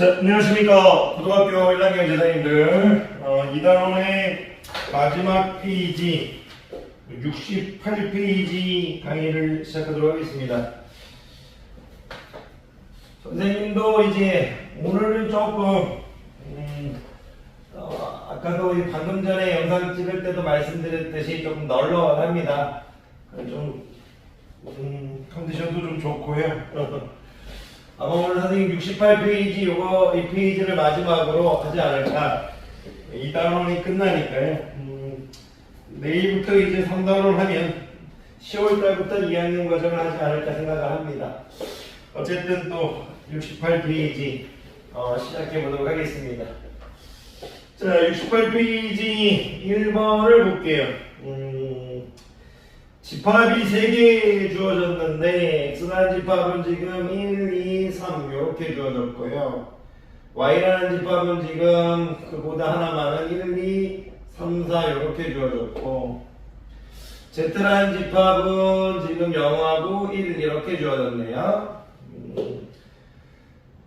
자, 안녕하십니까. 고등학교 1학년 제자님들. 이 단원의 마지막 페이지 68페이지 강의를 시작하도록 하겠습니다. 선생님도 이제 오늘은 조금 아까도 방금 전에 영상 찍을 때도 말씀드렸듯이 조금 널널합니다. 좀 컨디션도 좀 좋고요. 아마 오늘 선생님 68페이지 이 페이지를 마지막으로 하지 않을까. 이 단원이 끝나니까요. 내일부터 이제 3단원 하면 10월달부터 2학년 과정을 하지 않을까 생각을 합니다. 어쨌든 또 68페이지 시작해 보도록 하겠습니다. 자, 68페이지 1번을 볼게요. 집합이 3개 주어졌는데 x라는 집합은 지금 1, 2, 3 이렇게 주어졌고요. y라는 집합은 지금 그보다 하나 많은 1, 2, 3, 4 이렇게 주어졌고 z라는 집합은 지금 0하고 1 이렇게 주어졌네요.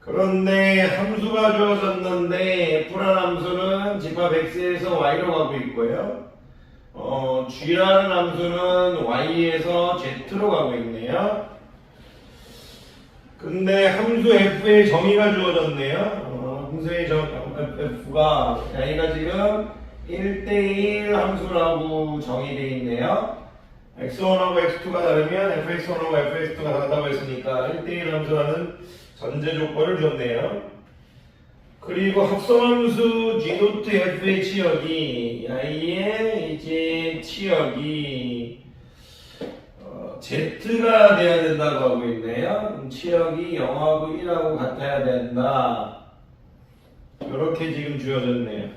그런데 함수가 주어졌는데 f라는 함수는 집합 x에서 y로 가고 있고요. g라는 함수는 y에서 z로 가고 있네요. 근데 함수 f의 정의가 주어졌네요. 함수의 f가 y가 지금 1대1 함수라고 정의되어 있네요. x1하고 x2가 다르면 fx1하고 fx2가 다르다고 했으니까 1대1 함수라는 전제 조건을 줬네요. 그리고 합성함수 g.f의 치역이 y의 이제 치역이 z가 돼야 된다고 하고 있네요. 치역이 0하고 1하고 같아야 된다. 이렇게 지금 주어졌네요.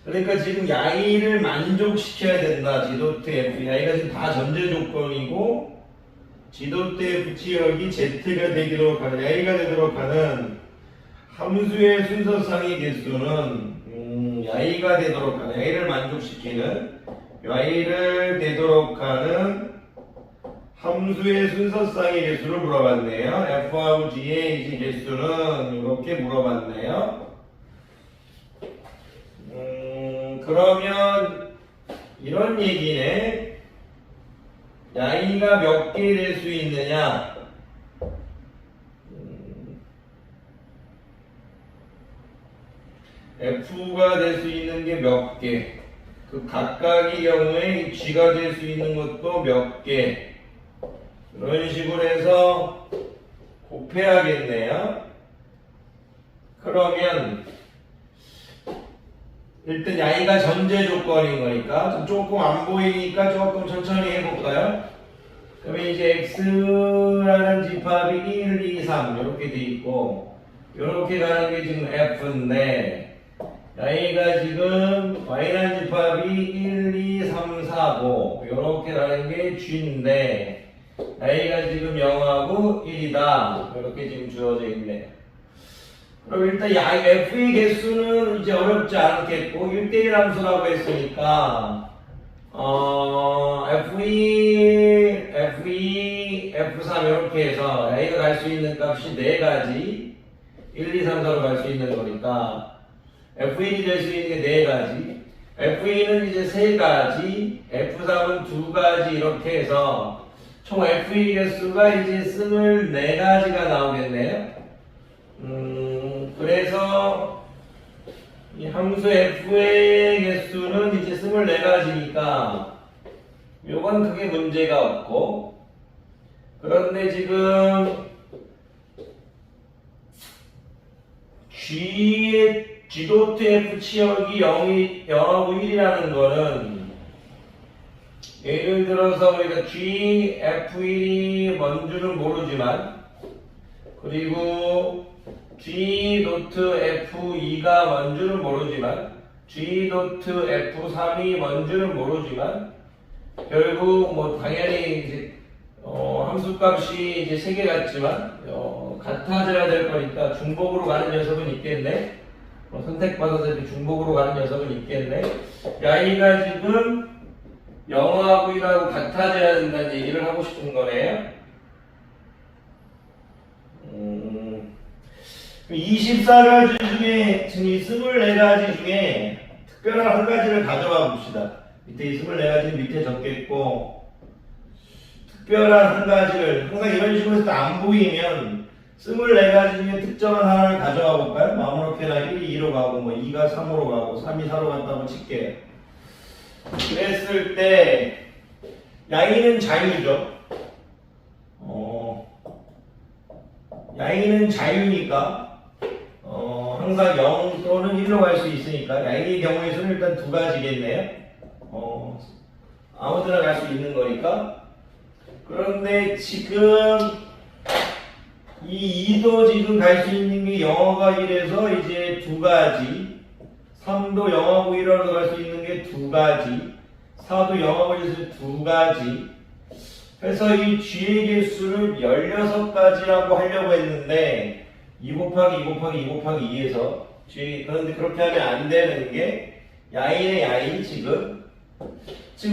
그러니까 지금 y를 만족시켜야 된다. g.f. y가 지금 다 전제 조건이고 g.f 치역이 z가 되도록 하는, y가 되도록 하는 함수의 순서상의 개수는 y가 되도록 하는, y를 만족시키는 y를 되도록 하는 함수의 순서상의 개수를 물어봤네요. f하고 g의 이제 개수는 이렇게 물어봤네요. 그러면 이런 얘기네. y가 몇 개 될 수 있느냐? f가 될 수 있는 게 몇 개? 그 각각의 경우에 g가 될 수 있는 것도 몇 개? 이런 식으로 해서 곱해야겠네요. 그러면 일단 y가 전제 조건인 거니까 조금 안 보이니까 조금 천천히 해볼까요? 그러면 이제 x라는 집합이 1, 2, 3 이렇게 돼 있고 이렇게 가는 게 지금 f인데 y가 지금 y라는 집합이 1, 2, 3, 4고 이렇게 가는 게 g인데 y가 지금 0하고 1이다 이렇게 지금 주어져 있네요. 그럼 일단 f의 개수는 이제 어렵지 않겠고 1대1 함수라고 했으니까 f2, f2, f3 이렇게 해서 y가 갈 수 있는 값이 4가지 1, 2, 3, 4로 갈 수 있는 거니까 f1이 될 수 있는 게 4가지 f2는 이제 3가지 f3은 2가지 이렇게 해서 총 f2 개수가 이제 24가지가 나오겠네요. 그래서 이 함수 f의 개수는 이제 24가지니까 요건 크게 문제가 없고 그런데 지금 g.f 치역이 0하고 1이라는 거는 예를 들어서 우리가 g, f1이 뭔지는 모르지만 그리고 g.f2가 뭔지는 모르지만 g.f3이 뭔지는 모르지만 결국 뭐 당연히 이제 함수값이 이제 3개 같지만 같아져야 될 거니까 중복으로 가는 녀석은 있겠네. 선택받아서 중복으로 가는 녀석은 있겠네. y가 지금 0하고 1하고 같아져야 된다는 얘기를 하고 싶은 거네요. 24가지 중에, 지금 이 24가지 중에 특별한 한 가지를 가져가 봅시다. 밑에 이 24가지는 밑에 적겠고, 특별한 한 가지를, 항상 이런 식으로 해서 안 보이면 24가지 중에 특정한 하나를 가져가 볼까요? 아무렇게나 1이 2로 가고, 뭐 2가 3으로 가고, 3이 4로 간다고 칠게요. 그랬을 때, 양이는 자유죠. 양이는 자유니까, 항상 0 또는 1로 갈 수 있으니까, 양의 경우에서는 일단 두 가지겠네요. 아무데나 갈 수 있는 거니까. 그런데 지금, 이 2도 지금 갈 수 있는 게 0하고 1에서 이제 두 가지, 3도 0하고 1으로 갈 수 있는 게 두 가지, 4도 0하고 1에서 두 가지. 그래서 이 G의 개수를 16가지라고 하려고 했는데 2 곱하기 2 곱하기 2 곱하기 2에서 G, 그런데 그렇게 하면 안 되는 게 야인의 야인 지금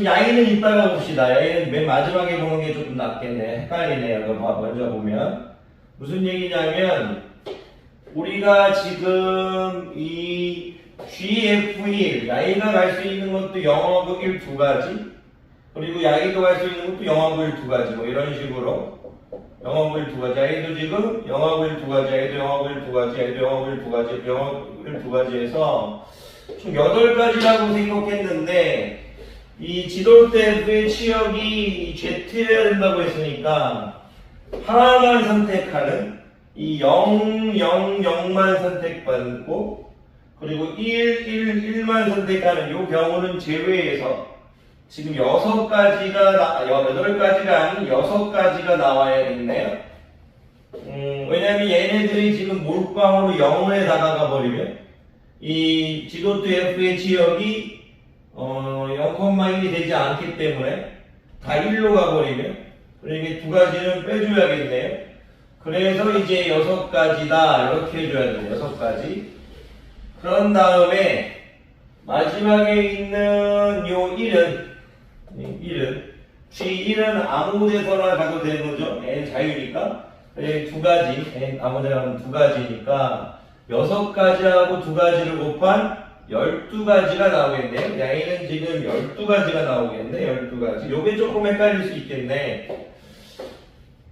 야인은 이따가 봅시다. 야인은 맨 마지막에 보는 게 조금 낫겠네. 헷갈리네요. 이거 먼저 보면 무슨 얘기냐면 우리가 지금 이 GF1 야이가 갈 수 있는 것도 0하고 1 두 가지, 그리고 야이도 갈 수 있는 것도 0하고 1 두 가지, 뭐 이런 식으로 0하고 1 두 가지, 야이도 지금 0하고 1 두 가지, 야이도 0하고 1 두 가지, 야이도 0하고 1 두 가지, 0하고 1 두 가지 해서 총 8가지라고 생각했는데 이 지도대 F의 치역이 Z여야 된다고 했으니까 하나만 선택하는 이 0, 0, 0만 선택받고 그리고 1, 1, 1만 선택하는 이 경우는 제외해서 지금 8가지가 8가지가 아닌 6가지가 나와야겠네요. 왜냐면 얘네들이 지금 몰빵으로 0에 다가가 버리면 이 지도도 F의 지역이 0,1이 되지 않기 때문에 다 1로 가버리면 그러니까 두 가지는 빼줘야겠네요. 그래서 이제 6가지다 이렇게 해줘야 돼요. 6가지. 그런 다음에 마지막에 있는 요 1은 G1은 아무 데서나 가도 되는 거죠. N 자유니까. 두 가지, N 아무 데나 가면 두 가지니까 6가지하고 두 가지를 곱한 12가지가 나오겠네요. 양이는 지금 12가지가 나오겠네. 12가지. 요게 조금 헷갈릴 수 있겠네.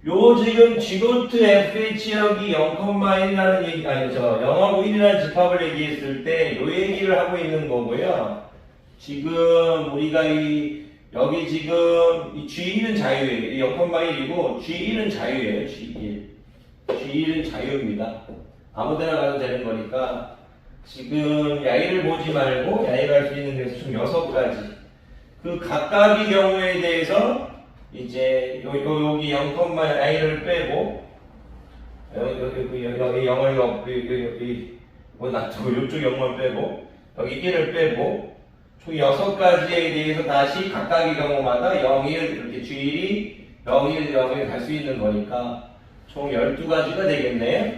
요 지금 G도트 F의 치역이 0,1이라는 얘기, 아니죠. 0하고 1이라는 집합을 얘기했을 때 요 얘기를 하고 있는 거고요. 지금 우리가 여기 지금 이 G1은 자유예요. 0,1이고 G1은 자유예요. G1은 자유입니다. 아무데나 가도 되는 거니까 지금 야이를 보지 말고 야이가 할 수 있는 데서 총 6가지. 그 각각의 경우에 대해서 이제 여기 0,야이를 빼고 여기 0을 뭐 놔두고 이쪽 0을 빼고 여기 1을 빼고 총 6가지에 대해서 다시 각각의 경우마다 0, 1 이렇게 G1이 0, 1, 0, 1 갈 수 있는 거니까 총 12가지가 되겠네요.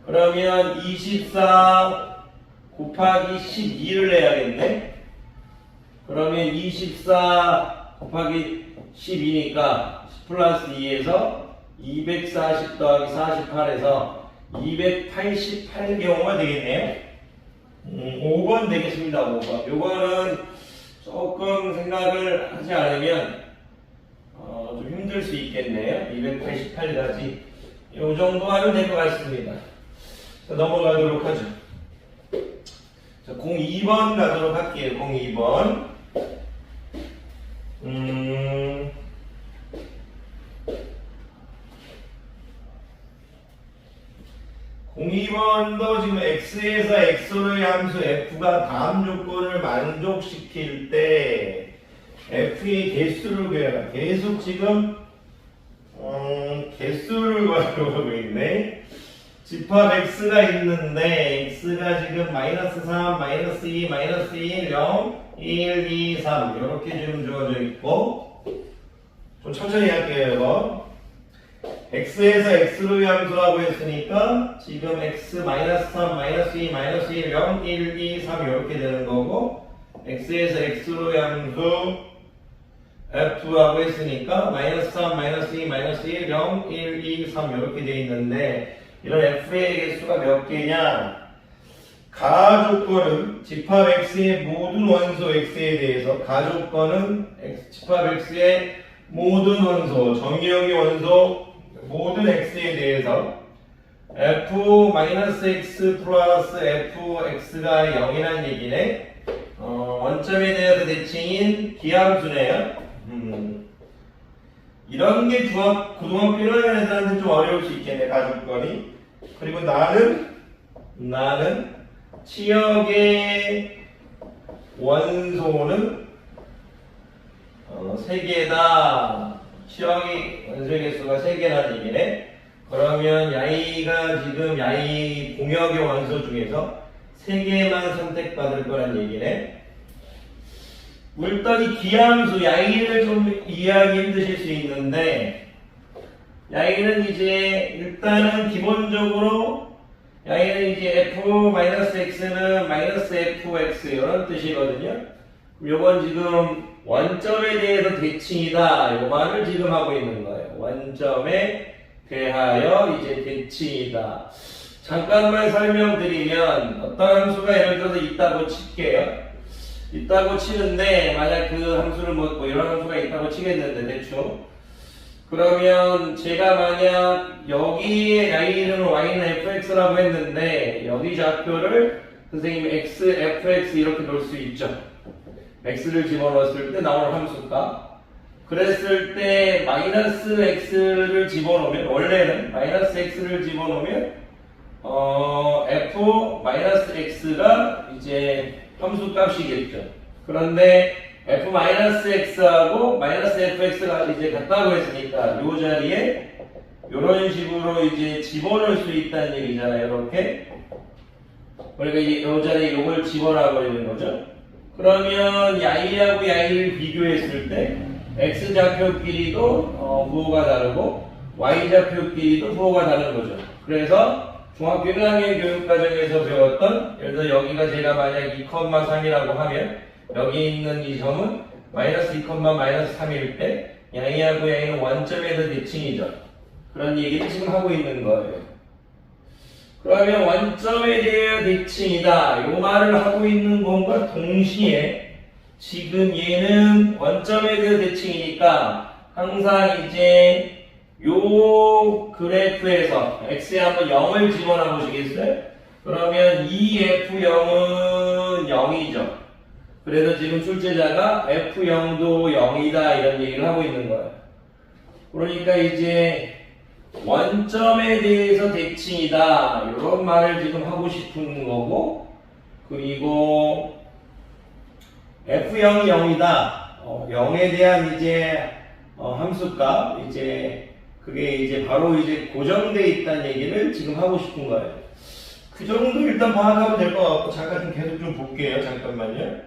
그러면 24 곱하기 12를 해야겠네. 그러면 24 곱하기 12니까 10 플러스 2에서 240 더하기 48에서 288경우가 되겠네요. 5번 되겠습니다. 5번. 요거는 조금 생각을 하지 않으면 좀 힘들 수 있겠네요. 288까지 요 정도 하면 될 것 같습니다. 자, 넘어가도록 하죠. 자, 02번 가도록 할게요. 02번. 02번도 지금 x에서 x로의 함수 f가 다음 조건을 만족시킬 때 f의 개수를 구해라. 계속 지금 개수를 구하려고 있네. 집합 x가 있는데 x가 지금 -3, -2, -1, 0, 1, 2, 3 이렇게 지금 주어져 있고 좀 천천히 할게요. 이거 x에서 x로의 함수라고 했으니까 지금 x -3, -2, -1, 0, 1, 2, 3 이렇게 되는 거고 x에서 x로의 함수 F라고 했으니까 마이너스 3, 마이너스 2, 마이너스 1, 0, 1, 2, 3 이렇게 되어 있는데 이런 F의 개수가 몇 개냐? 가조건은 집합 X의 모든 원소 X에 대해서 가조건은 집합 X의 모든 원소, 정의역의 원소 모든 X에 대해서 F-X 플러스 Fx가 0이라는 얘기네. 원점에 대해서 대칭인 기함수네요. 이런 게 고등학교 1학년 애들한테 좀 어려울 수 있겠네, 가조건이. 그리고 나는 치역의 원소는 3개다. 치역의 원소의 개수가 3개라는 얘기네. 그러면 야이가 지금 야이 공역의 원소 중에서 3개만 선택받을 거란 얘기네. 물떠기 기함수 야이를 좀 이해하기 힘드실 수 있는데 야이는 이제 일단은 기본적으로 야이는 이제 f-x는 -fx 이런 뜻이거든요. 요건 지금 원점에 대해서 대칭이다. 요 말을 지금 하고 있는 거예요. 원점에 대하여 이제 대칭이다. 잠깐만 설명드리면 어떤 함수가 예를 들어서 있다고 칠게요. 있다고 치는데 만약 그 함수를 뭐 이런 함수가 있다고 치겠는데 대충 그러면 제가 만약 여기에 y는 y는 fx라고 했는데 여기 좌표를 선생님 x, fx 이렇게 놓을 수 있죠. x를 집어넣었을 때 나오는 함수가 그랬을 때 마이너스 x를 집어넣으면 원래는 마이너스 x를 집어넣으면 f 마이너스 x가 이제 함수 값이겠죠. 그런데 f-x하고 -fx가 이제 같다고 했으니까 이 자리에 이런 식으로 이제 집어넣을 수 있다는 얘기잖아요. 이렇게. 그러니까 이제 이 자리에 이걸 집어넣어 버리는 거죠. 그러면 야이하고 야이를 비교했을 때 x 좌표끼리도 부호가 다르고 y 좌표끼리도 부호가 다른 거죠. 그래서 중학교 1학년 교육과정에서 배웠던 예를 들어 여기가 제가 만약 2,3이라고 하면 여기 있는 이 점은 -2, -3일 때 야이하고 야이는 원점에서 대칭이죠. 그런 얘기를 지금 하고 있는 거예요. 그러면 원점에 대해 대칭이다. 요 말을 하고 있는 것과 동시에 지금 얘는 원점에 대해 대칭이니까 항상 이제 요 그래프에서 x에 한번 0을 집어넣어 보시겠어요? 그러면 이 f0은 0이죠. 그래서 지금 출제자가 f0도 0이다 이런 얘기를 하고 있는 거예요. 그러니까 이제 원점에 대해서 대칭이다 이런 말을 지금 하고 싶은 거고 그리고 f0이 0이다 0에 대한 이제 함수값 이제 그게 이제 바로 이제 고정되어 있다는 얘기를 지금 하고 싶은 거예요. 그 정도 일단 파악하면 될 것 같고 잠깐 좀 계속 좀 볼게요. 잠깐만요.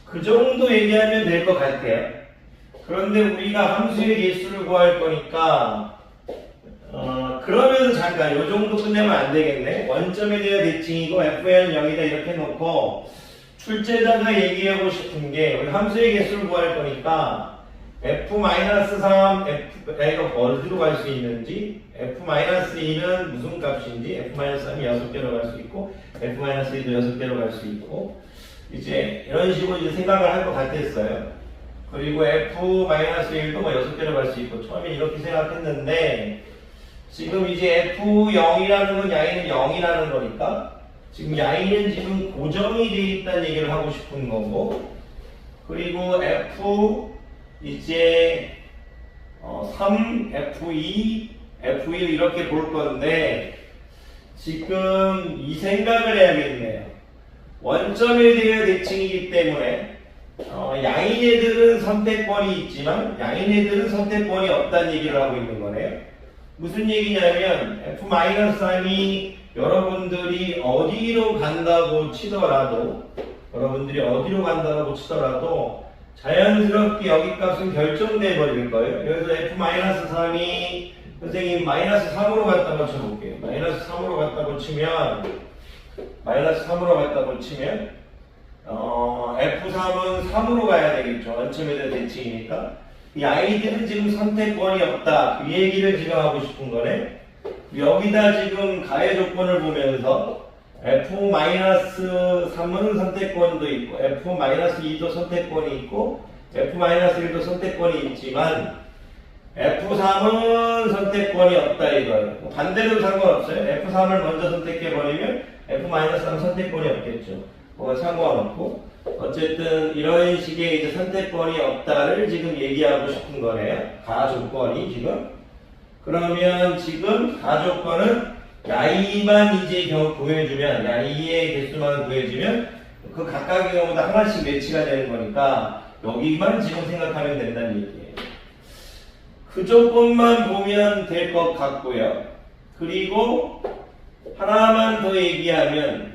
그 정도 얘기하면 될 것 같아요. 그런데 우리가 함수의 개수를 구할 거니까 그러면 잠깐 요 정도 끝내면 안 되겠네. 원점에 대한 대칭이고 fn은 0이다 이렇게 놓고 출제자가 얘기하고 싶은 게 우리 함수의 개수를 구할 거니까 f-3 F가 어디로 갈 수 있는지 f-2는 무슨 값인지 f-3이 6개로 갈 수 있고 f-2도 6개로 갈 수 있고 이제 이런 식으로 이제 생각을 할 것 같았어요. 그리고 f-1도 뭐 6개로 갈 수 있고 처음에 이렇게 생각했는데 지금 이제 f0이라는 건 야이는 0이라는 거니까 지금 야이는 지금 고정이 되어 있다는 얘기를 하고 싶은 거고 그리고 f 이제 3, f2, f1 이렇게 볼 건데 지금 이 생각을 해야겠네요. 원점에 대한 대칭이기 때문에 양인 애들은 선택권이 있지만 양인 애들은 선택권이 없다는 얘기를 하고 있는 거네요. 무슨 얘기냐면 f-3이 여러분들이 어디로 간다고 치더라도 자연스럽게 여기 값은 결정돼 버릴 거예요. 그래서 f-3이 선생님 -3으로 갔다고 쳐볼게요. -3으로 갔다고 치면 마이너스 3으로 갔다고 치면 F3은 3으로 가야 되겠죠. 원점에 대한 대칭이니까. 이 아이들은 지금 선택권이 없다. 그 얘기를 지금 하고 싶은 거네. 여기다 지금 가해 조건을 보면서 F-3은 선택권도 있고 F-2도 선택권이 있고 F-1도 선택권이 있지만 F3은 선택권이 없다 이거예요. 반대로도 상관없어요. F3을 먼저 선택해버리면 F-3은 선택권이 없겠죠. 뭐가 상관없고 어쨌든 이런 식의 이제 선택권이 없다를 지금 얘기하고 싶은 거네요. 가조건이 지금. 그러면 지금 가조건은 야이만 이제 구해주면 야이의 개수만 구해주면 그 각각의 경우다 하나씩 매치가 되는 거니까 여기만 지금 생각하면 된다는 얘기예요. 그 조건만 보면 될 것 같고요. 그리고 하나만 더 얘기하면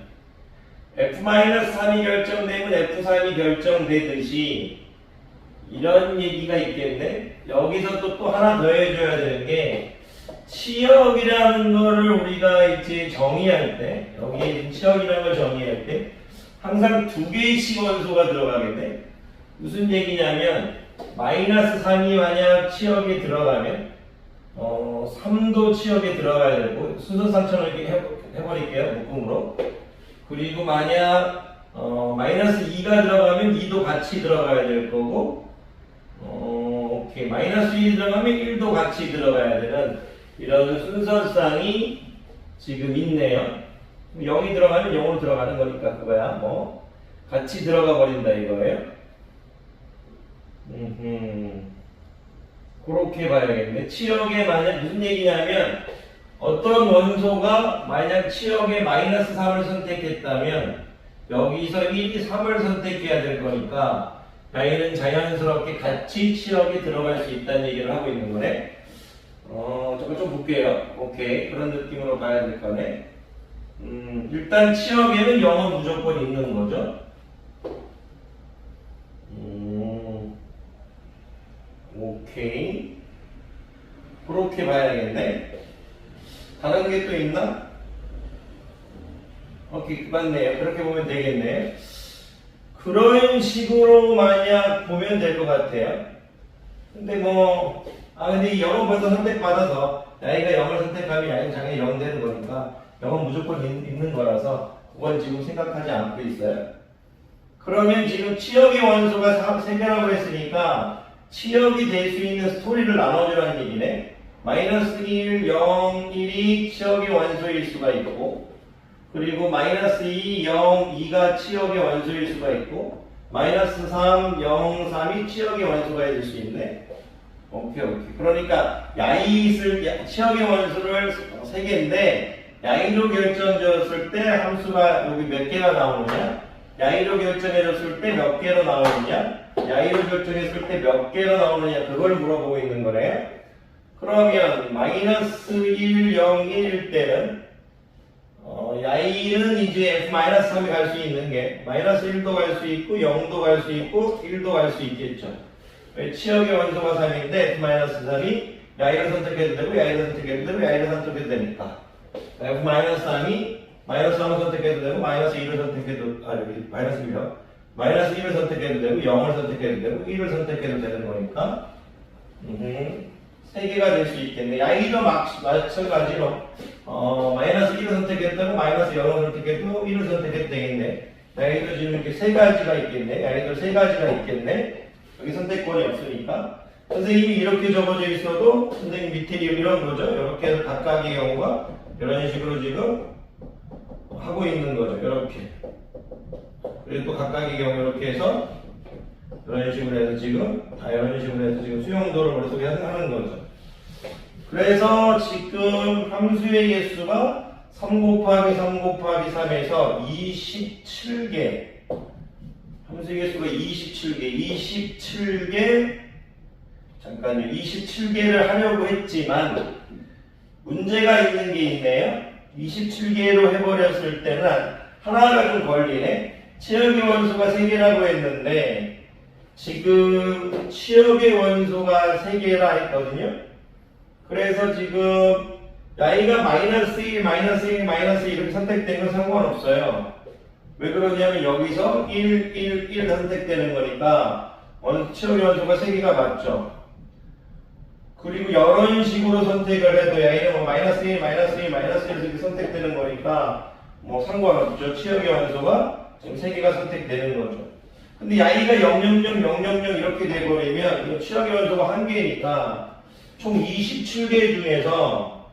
F-3이 결정되면 F3이 결정되듯이 이런 얘기가 있겠네. 여기서 또 하나 더 해줘야 되는 게 치역이라는 거를 우리가 이제 정의할 때 여기에 치역이라는 걸 정의할 때 항상 두 개씩 원소가 들어가겠네. 무슨 얘기냐면 마이너스 3이 만약 치역에 들어가면 3도 치역에 들어가야 되고 순서상처럼 이렇게 해버릴게요. 묶음으로. 그리고 만약 마이너스 2가 들어가면 2도 같이 들어가야 될 거고 오케이. 마이너스 1이 들어가면 1도 같이 들어가야 되는 이런 순서상이 지금 있네요. 0이 들어가면 0으로 들어가는 거니까 그거야 뭐 같이 들어가 버린다 이거예요. 그렇게 봐야겠네. 치역에 만약 무슨 얘기냐면 어떤 원소가 만약 치역에 마이너스 3을 선택했다면 여기서 1이 3을 선택해야 될 거니까 야이는 자연스럽게 같이 치역에 들어갈 수 있다는 얘기를 하고 있는 거네. 잠깐 좀 볼게요. 오케이. 그런 느낌으로 봐야 될 거네. 일단 치역에는 0은 무조건 있는 거죠. 오케이. 그렇게 봐야겠네. 다른 게 또 있나? 오케이. 맞네요. 그렇게 보면 되겠네. 그런 식으로 만약 보면 될 것 같아요. 근데 근데 이 0은 벌써 선택받아서 야이가 0을 선택하면 야이는 당연히 0 되는 거니까 0은 무조건 있는 거라서 그건 지금 생각하지 않고 있어요. 그러면 지금 치역의 원소가 3개라고 했으니까 치역이 될 수 있는 스토리를 나눠주라는 얘기네. 마이너스 1, 0, 1이 치역의 원소일 수가 있고 그리고 마이너스 2, 0, 2가 치역의 원소일 수가 있고 마이너스 3, 0, 3이 치역의 원소가 될 수 있네. 오케이. 그러니까 치역의 원소를 3개인데 야이로 결정되었을 때 함수가 여기 몇 개가 나오느냐? 야이로 결정해줬을 때 몇 개로 나오느냐? 야이로 결정했을 때 몇 개로 나오느냐? 그걸 물어보고 있는 거네요. 그러면 마이너스 1, 0, 1일 때는 야이는 이제 F-3에 갈 수 있는 게 마이너스 1도 갈 수 있고 0도 갈 수 있고 1도 갈 수 있겠죠. 치역의 원소가 3인데 F-3이 야이를 선택해도 되고 야이를 선택해도 되고 야이를 선택해도 되니까 F-3이 마이너스 3을 선택해도 되고 마이너스 2를 선택해도 마이너스 1요. 마이너스 1을 선택해도 되고 0을 선택해도 되고 1을 선택해도 되는 거니까 3개가 될 수 있겠네. 야이도 마찬가지로 마이너스 1을 선택해도 되고 마이너스 0을 선택해도 1을 선택해도 되겠네. 야이도 지금 이렇게 3가지가 있겠네. 야이도 3가지가 있겠네. 여기 선택권이 없으니까 선생님이 이렇게 적어져 있어도 선생님 밑에 이런 거죠. 이렇게 해서 각각의 경우가 이런 식으로 지금 하고 있는 거죠. 이렇게. 그리고 또 각각의 경우 이렇게 해서 이런 식으로 해서 지금 이런 식으로 해서 지금 수용도를 머릿속에 하는 거죠. 그래서 지금 함수의 개수가 3 곱하기 3 곱하기 3에서 27개. 함수의 개수가 27개. 잠깐요. 27개를 하려고 했지만 문제가 있는 게 있네요. 27개로 해버렸을 때는 하나가 좀 걸리네. 치역의 원소가 3개라고 했는데 지금 치역의 원소가 3개라 했거든요. 그래서 지금 y가 마이너스 1, 마이너스 1, 마이너스 1 이렇게 선택된 건 상관없어요. 왜 그러냐면 여기서 1, 1, 1 선택되는 거니까 치료 연소가 3개가 맞죠. 그리고 이런 식으로 선택을 해도 y는 뭐 마이너스 1, 마이너스 1, 마이너스 1 이렇게 선택되는 거니까 뭐 상관없죠. 치역의 연소가 지금 3개가 선택되는 거죠. 근데 y가 0, 0, 0, 0, 0, 0 이렇게 돼버리면 이 치역의 연소가 1개니까 총 27개 중에서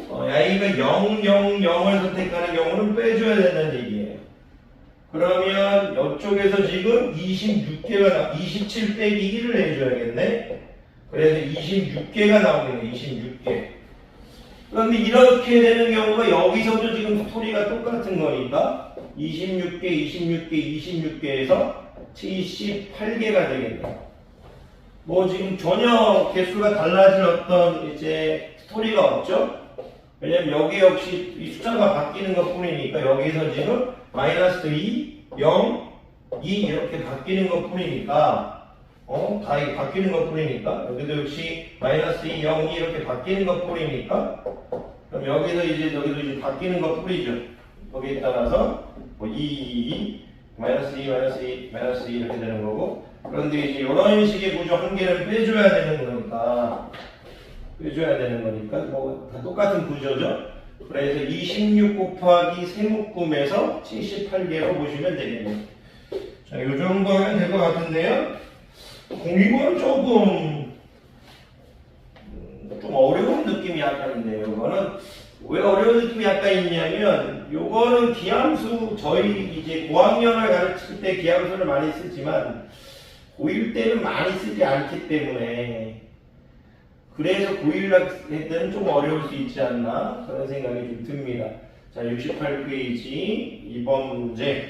y가 0, 0, 0을 선택하는 경우는 빼줘야 된다는 얘기예요. 그러면 이쪽에서 지금 26개가 27 빼기 1을 해줘야겠네. 그래서 26개가 나오겠네. 26개. 그런데 이렇게 되는 경우가 여기서도 지금 스토리가 똑같은 거니까 26개, 26개, 26개에서 78개가 되겠네. 뭐 지금 전혀 개수가 달라질 어떤 이제 스토리가 없죠. 왜냐면 여기 역시 이 숫자가 바뀌는 것 뿐이니까 여기서 지금 마이너스 2, 0, 2 이렇게 바뀌는 것 뿐이니까 다 바뀌는 것 뿐이니까 여기도 역시 마이너스 2, 0, 2 이렇게 바뀌는 것 뿐이니까 그럼 여기도 이제 바뀌는 것 뿐이죠. 거기에 따라서 뭐 2, 2, 마이너스 2, 마이너스 2, 마이너스 2 이렇게 되는 거고 그런데 이제 이런 식의 구조 한 개를 빼줘야 되는 거니까 뭐 다 똑같은 구조죠. 그래서 26 곱하기 세묶음에서 78개로 보시면 되겠네요. 자, 이 정도 하면 될 것 같은데요. 공익은 조금 좀 어려운 느낌이 약간 있네요. 이거는 왜 어려운 느낌이 약간 있냐면 요거는 기함수 저희 이제 고학년을 가르칠 때 기함수를 많이 쓰지만 고1 때는 많이 쓰지 않기 때문에 그래서 고1 학생 때는 좀 어려울 수 있지 않나 그런 생각이 좀 듭니다. 자, 68페이지 2번 문제.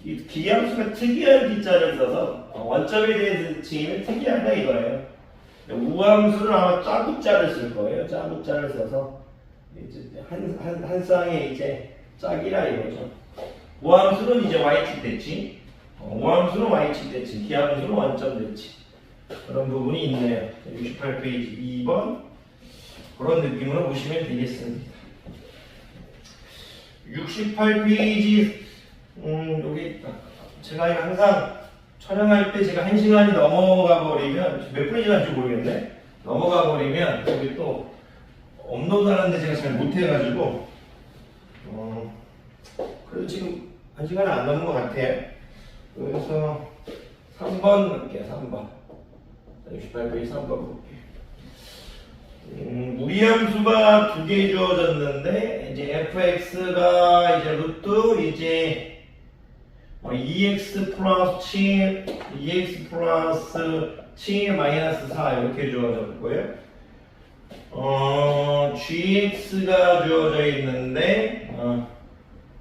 이 기함수가 특이한 기자를 써서 원점에 대해서 치면 특이하다 이거예요. 우함수는 아마 짜국자를 쓸 거예요. 짜국자를 써서 이제 한 쌍에 이제 짝이라 이거죠. 우함수는 이제 y축 대칭, 우함수는 y축 대칭, 기함수는 원점 대칭. 그런 부분이 있네요. 68페이지 2번 그런 느낌으로 보시면 되겠습니다. 68페이지 여기 제가 항상 촬영할 때 제가 1시간이 넘어가 버리면 몇 분이 지난지 모르겠네. 넘어가 버리면 여기 또 업로드 하는데 제가 잘 못해가지고 그래도 지금 1시간은 안 넘은 것 같아요. 그래서 3번 갈게요. 3번 68페이지 3번 볼게요. 무리함수가 2개 주어졌는데 이제 fx가 이제 루트 이제 2x 플러스 7, 2x 플러스 7 마이너스 4 이렇게 주어졌고요. gx가 주어져 있는데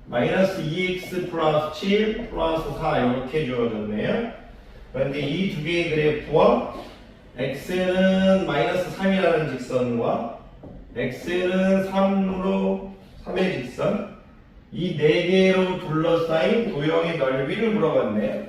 마이너스 2x 플러스 7 플러스 4 이렇게 주어졌네요. 그런데 이 두 개의 그래프와 x는 마이너스 3이라는 직선과 x는 3으로 3의 직선 이 네 개로 둘러싸인 도형의 넓이를 물어봤네요.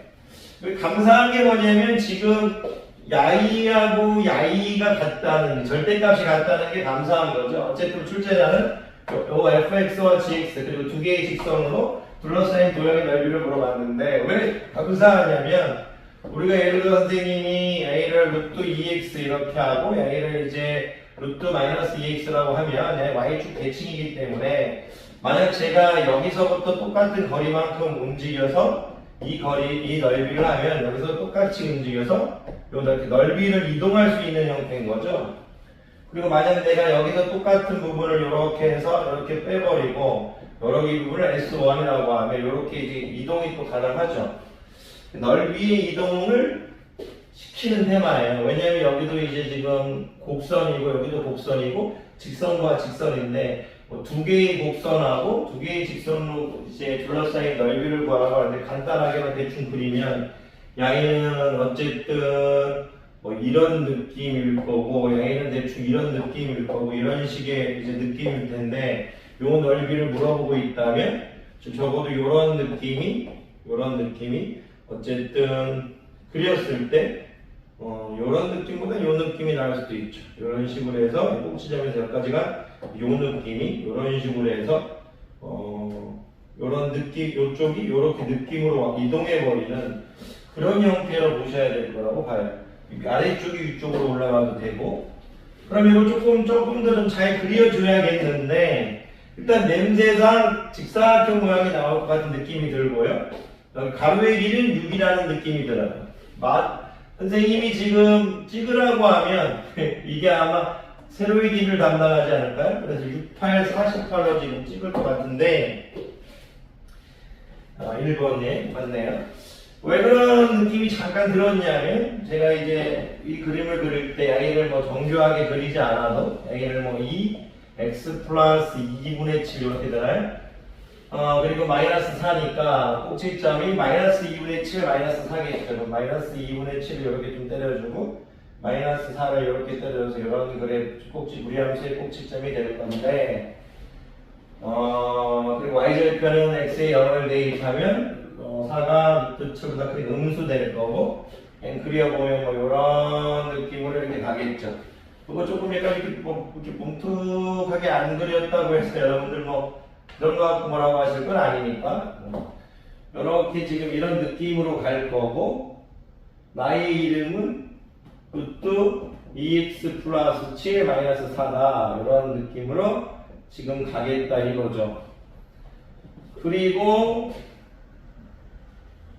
감사한 게 뭐냐면 지금 야이하고 야이가 같다는 절대값이 같다는 게 감사한 거죠. 어쨌든 출제자는 요 fx와 gx 그리고 두 개의 직선으로 둘러싸인 도형의 넓이를 물어봤는데 왜 감사하냐면 우리가 예를 들어 선생님이 a를 루트 2x 이렇게 하고 a를 이제 루트 마이너스 2x라고 하면 y축 대칭이기 때문에 만약 제가 여기서부터 똑같은 거리만큼 움직여서 이 넓이를 하면 여기서 똑같이 움직여서 이렇게 넓이를 이동할 수 있는 형태인 거죠. 그리고 만약 내가 여기서 똑같은 부분을 이렇게 해서 이렇게 빼버리고 여러 개 부분을 S1이라고 하면 이렇게 이제 이동이 또 가능하죠. 넓이의 이동을 시키는 테마예요. 왜냐하면 여기도 이제 지금 곡선이고 여기도 곡선이고 직선과 직선인데 두 개의 곡선하고 두 개의 직선으로 이제 둘러싸인 넓이를 구하라고 하는데 간단하게만 대충 그리면 야이는 어쨌든 뭐 이런 느낌일 거고 야이는 대충 이런 느낌일 거고 이런 식의 이제 느낌일 텐데 요 넓이를 물어보고 있다면 적어도 이런 느낌이 어쨌든 그렸을 때 요런 느낌보다 요 느낌이 나을 수도 있죠. 요런 식으로 해서 꼭지점에서 여기까지가 요 느낌이 요런 식으로 해서 요런 느낌, 요쪽이 요렇게 느낌으로 이동해 버리는 그런 형태로 보셔야 될 거라고 봐요. 아래쪽이 위쪽으로 올라가도 되고. 그럼 이거 조금 더 좀 잘 그려줘야겠는데, 일단 냄새상 직사각형 모양이 나올 것 같은 느낌이 들고요. 가로의 길은 6이라는 느낌이 들어요. 선생님이 지금 찍으라고 하면 이게 아마 세로의 길을 담당하지 않을까요? 그래서 68, 48로 지금 찍을 것 같은데 1번에 맞네요. 왜 그런 느낌이 잠깐 들었냐면 제가 이제 이 그림을 그릴 때 y를 뭐 정교하게 그리지 않아도 y를 뭐 2x 플러스 2분의 7 이렇게 되나요? 그리고 마이너스 4니까 꼭지점이 마이너스 2분의 7 마이너스 4겠죠. 마이너스 2분의 7을 이렇게 좀 때려주고 마이너스 4를 이렇게 때려서 이런 그래 무리함수의 꼭지점이 될 건데 그리고 y절편은 x의 0을 대입하면 4가 루트보다 크게 음수 될 거고 그려보면 뭐 이런 느낌으로 이렇게 가겠죠. 그거 조금 약간 이렇게 뭉툭하게 안 그렸다고 해서 여러분들 뭐 그런 거 갖고 뭐라고 하실 건 아니니까 이렇게 지금 이런 느낌으로 갈 거고 나의 이름은 루트 2x 플러스 7 마이너스 4다 이런 느낌으로 지금 가겠다 이거죠. 그리고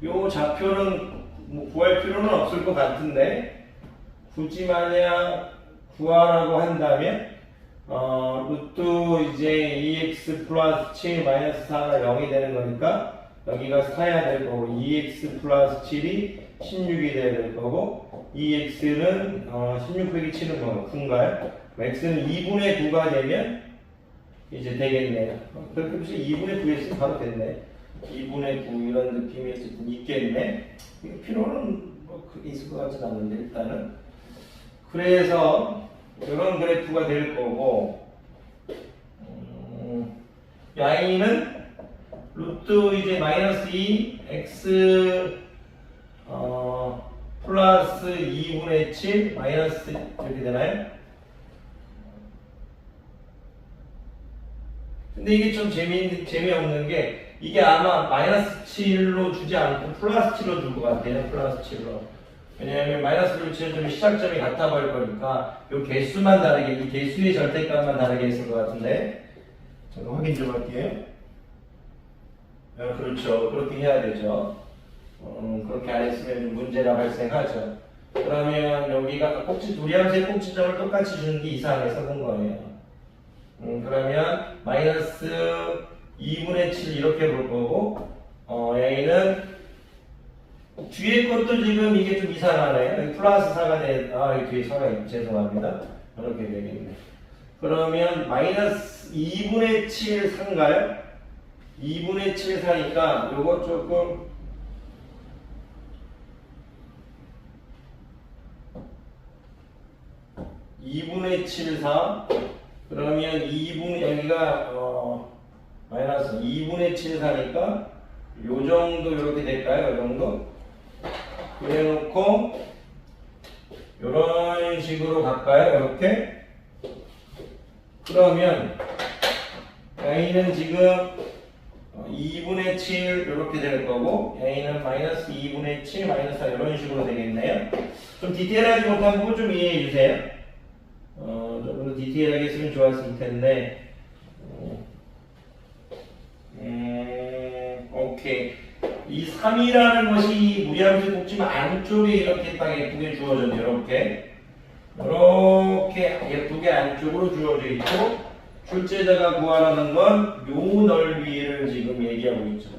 요 좌표는 뭐 구할 필요는 없을 것 같은데 굳이 만약 구하라고 한다면 루트 이제 2x 플러스 7 마이너스 4가 0이 되는 거니까 여기가 4야 될 거고 2x 플러스 7이 16이 돼야 될 거고 2x는 16 빼기 7은 뭐 9인가요? x는 2분의 9가 되면 이제 되겠네요. 그렇게 해서 2분의 9 했으면 바로 됐네. 2분의 9 이런 느낌이 있겠네. 필요는 뭐 크게 있을 것 같진 않는데 일단은 그래서 이런 그래프가 될 거고 y는 루트 이제 마이너스 2 x 플러스 2분의 7 마이너스 이렇게 되나요? 근데 이게 좀 재미없는 게 이게 아마 마이너스 7로 주지 않고 플러스 7로 줄 것 같아요. 플러스 7로. 왜냐하면 마이너스 루트는 좀 시작점이 같아 버릴 거니까 요 개수만 다르게 이 개수의 절대값만 다르게 했을 것 같은데 잠깐 확인 좀 할게요. 그렇죠. 그렇게 해야 되죠. 그렇게 안 했으면 문제가 발생하죠. 그러면 여기가 우리함수의 꼭지점을 똑같이 주는 게 이상해서 그런 거예요. 그러면 마이너스 2분의 7 이렇게 볼 거고 y는 뒤에 것도 지금 이게 좀 이상하네요. 플러스 4가 이 뒤에 4가 죄송합니다. 이렇게 되겠네. 그러면 마이너스 2분의 7 4인가요? 2분의 7 4니까 요거 조금 (2분의 7 4) 그러면 2분의 여기가 마이너스 2분의 7 4니까 요 정도 이렇게 될까요? 요 정도? 그래 놓고 이런 식으로 갈까요? 이렇게? 그러면 y는 지금 2분의 7 이렇게 될 거고 y는 마이너스 2분의 7 마이너스 4 이런 식으로 되겠네요. 좀 디테일하지 못한 부분 좀 이해해 주세요. 조금 더 디테일하게 했으면 좋았을 텐데 오케이. 이 3이라는 것이 무리함수 꼭지점 안쪽에 이렇게 딱 예쁘게 주어졌네요. 이렇게 예쁘게 안쪽으로 주어져 있고 출제자가 구하라는 건 요 넓이를 지금 얘기하고 있죠.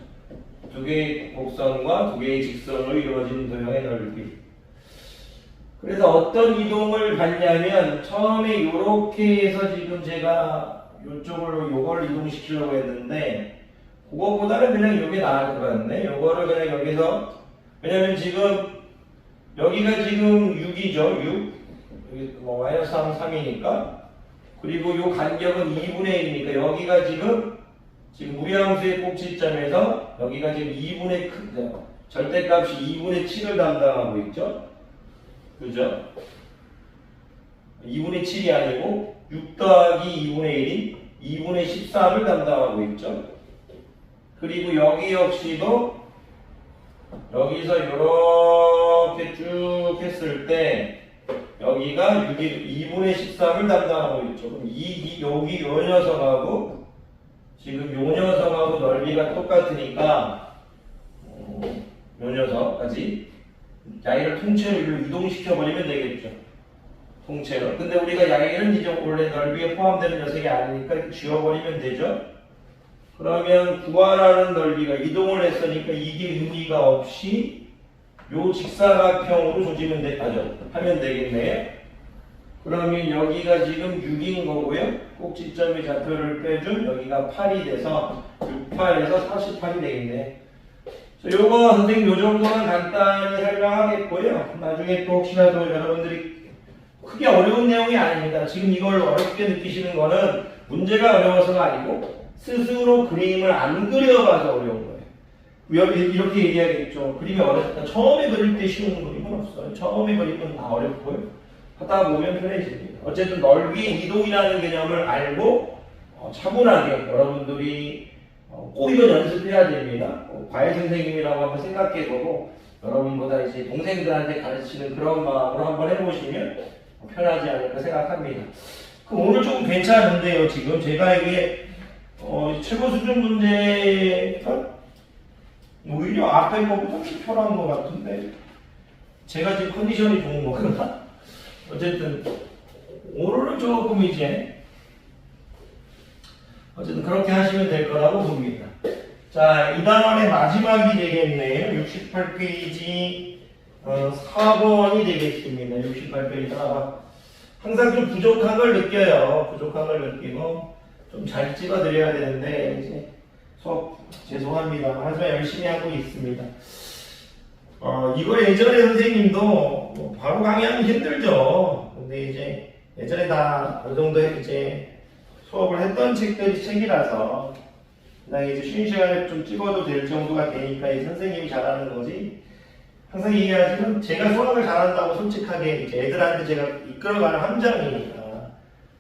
두 개의 곡선과 두 개의 직선으로 이루어진 도형의 넓이. 그래서 어떤 이동을 갖냐면 처음에 이렇게 해서 지금 제가 이쪽으로 요걸 이동시키려고 했는데 그거보다는 그냥 이게 나을 것 같네. 요거를 그냥 여기서 왜냐면 지금 여기가 지금 6이죠. 6 여기 뭐 마이너스 3이니까 그리고 요 간격은 2분의 1이니까 여기가 지금 무리함수의 꼭지점에서 여기가 지금 2분의 절대값이 2분의 7을 담당하고 있죠. 그죠? 2분의 7이 아니고 6 더하기 2분의 1이 2분의 13을 담당하고 있죠. 그리고 여기 역시도 여기서 이렇게 쭉 했을 때 여기가 2분의 13을 담당하고 있죠. 그럼 여기 요 녀석하고 지금 요 녀석하고 넓이가 똑같으니까 요 녀석까지 야이를 통째로 일로 이동시켜버리면 되겠죠. 통째로. 근데 우리가 야이는 이제 원래 넓이에 포함되는 녀석이 아니니까 지워버리면 되죠. 그러면 구하라는 넓이가 이동을 했으니까 이게 의미가 없이 요 직사각형으로 하면 되겠네요. 그러면 여기가 지금 6인 거고요. 꼭지점의 좌표를 빼준 여기가 8이 돼서 68에서 48이 되겠네. 요거 선생님 요 정도는 간단히 설명하겠고요. 나중에 또 혹시라도 여러분들이 크게 어려운 내용이 아닙니다. 지금 이걸 어렵게 느끼시는 거는 문제가 어려워서가 아니고 스스로 그림을 안 그려봐서 어려운 거예요. 이렇게 얘기하겠죠. 그림이 어렵다. 처음에 그릴 때 쉬운 그림은 없어요. 처음에 그림은 다 어렵고요. 하다 보면 편해집니다. 어쨌든 넓이 이동이라는 개념을 알고 차분하게 여러분들이 꼭 이건 연습해야 됩니다. 과외 선생님이라고 한번 생각해보고 여러분보다 이제 동생들한테 가르치는 그런 마음으로 한번 해보시면 편하지 않을까 생각합니다. 그럼 오늘 조금 괜찮은데요. 지금 제가 이게 최고 수준 문제가 오히려 앞에 거보다 편한 것 같은데 제가 지금 컨디션이 좋은 거구나. 어쨌든 오늘은 조금 이제 어쨌든 그렇게 하시면 될 거라고 봅니다. 자, 이 단원의 마지막이 되겠네요. 68페이지 4번이 되겠습니다. 68페이지 4번. 항상 좀 부족한 걸 느껴요. 부족한 걸 느끼고 좀 잘 찍어드려야 되는데 이제 수업 죄송합니다. 하지만 열심히 하고 있습니다. 이거 예전에 선생님도 바로 강의하면 힘들죠. 근데 이제 예전에 다 어느 정도 이제 수업을 했던 책이라서 그냥 이제 쉬는 시간에 좀 찍어도 될 정도가 되니까 이 선생님이 잘하는 거지. 항상 얘기하지만 제가 수학을 잘한다고 솔직하게 이제 애들한테 제가 이끌어가는 함장이니까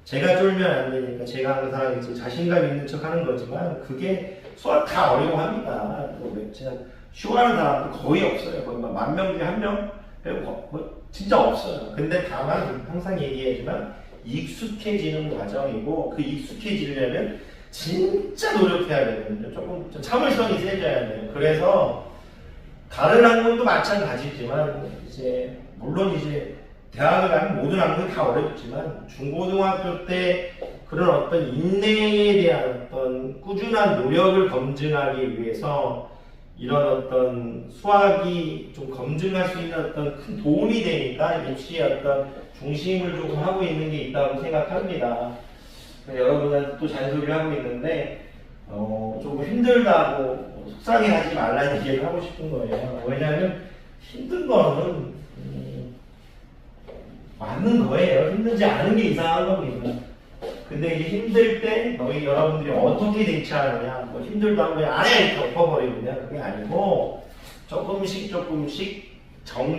제가 쫄면 안 되니까 제가 항상 이제 자신감 있는 척 하는 거지만 그게 수학 다 어려워합니다. 제가 쉬워하는 사람도 거의 없어요. 거의 10,000명 중에 1명 빼고 진짜 없어요. 근데 다만 항상 얘기하지만 익숙해지는 과정이고 그 익숙해지려면 진짜 노력해야 되거든요. 조금 참을성이 세져야 돼요. 그래서 다른 학문도 마찬가지지만 이제 물론 이제 대학을 가면 모든 학문이 다 어렵지만 중고등학교 때 그런 어떤 인내에 대한 어떤 꾸준한 노력을 검증하기 위해서 이런 어떤 수학이 좀 검증할 수 있는 어떤 큰 도움이 되니까 입시의 어떤 중심을 조금 하고 있는 게 있다고 생각합니다. 여러분한테 또 잔소리를 하고 있는데 조금 힘들다고 속상해하지 말라는 얘기를 하고 싶은 거예요. 왜냐하면 힘든 거는 맞는 거예요. 힘들지 않은 게 이상한 겁니다. 근데 이제 힘들 때 여러분들이 어떻게 대처하느냐, 뭐 힘들다고 그냥 안에 덮어버리느냐, 그게 아니고 조금씩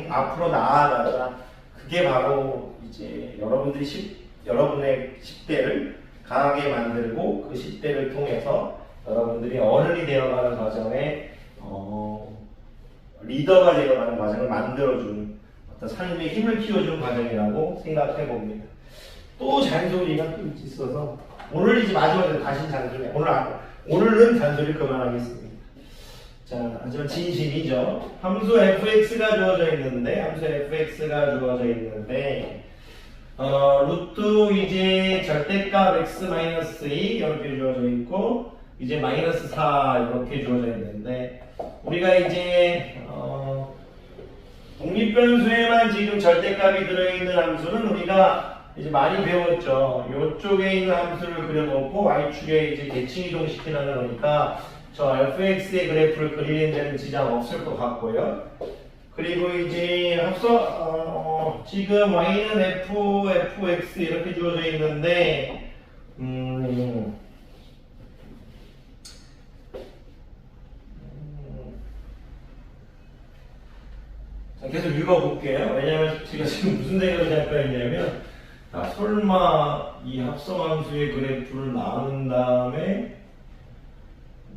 앞으로 나아가자. 그게 바로 이제 여러분의 10대를 강하게 만들고 그 10대를 통해서 여러분들이 어른이 되어가는 과정에 리더가 되어가는 과정을 만들어주는 어떤 삶의 힘을 키워주는 과정이라고 생각해 봅니다. 또 잔소리가 또 있어서 오늘 이제 마지막으로 다시 잔소리. 오늘은 잔소리 그만하겠습니다. 자, 하지만 진심이죠. 함수 fx가 주어져 있는데 루트 이제 절대값 x-2 이렇게 주어져 있고 이제 -4 이렇게 주어져 있는데 우리가 이제 독립변수에만 지금 절대값이 들어있는 함수는 우리가 이제 많이 배웠죠. 이쪽에 있는 함수를 그려놓고 y축에 이제 대칭 이동시키는 거니까 저 fx의 그래프를 그리는 데는 지장 없을 것 같고요. 그리고 이제 앞서 지금 y는 fx 이렇게 주어져 있는데 계속 읽어볼게요. 왜냐면 제가 지금 무슨 생각을 잠깐 했냐면, 설마 이 합성함수의 그래프를 나눈 다음에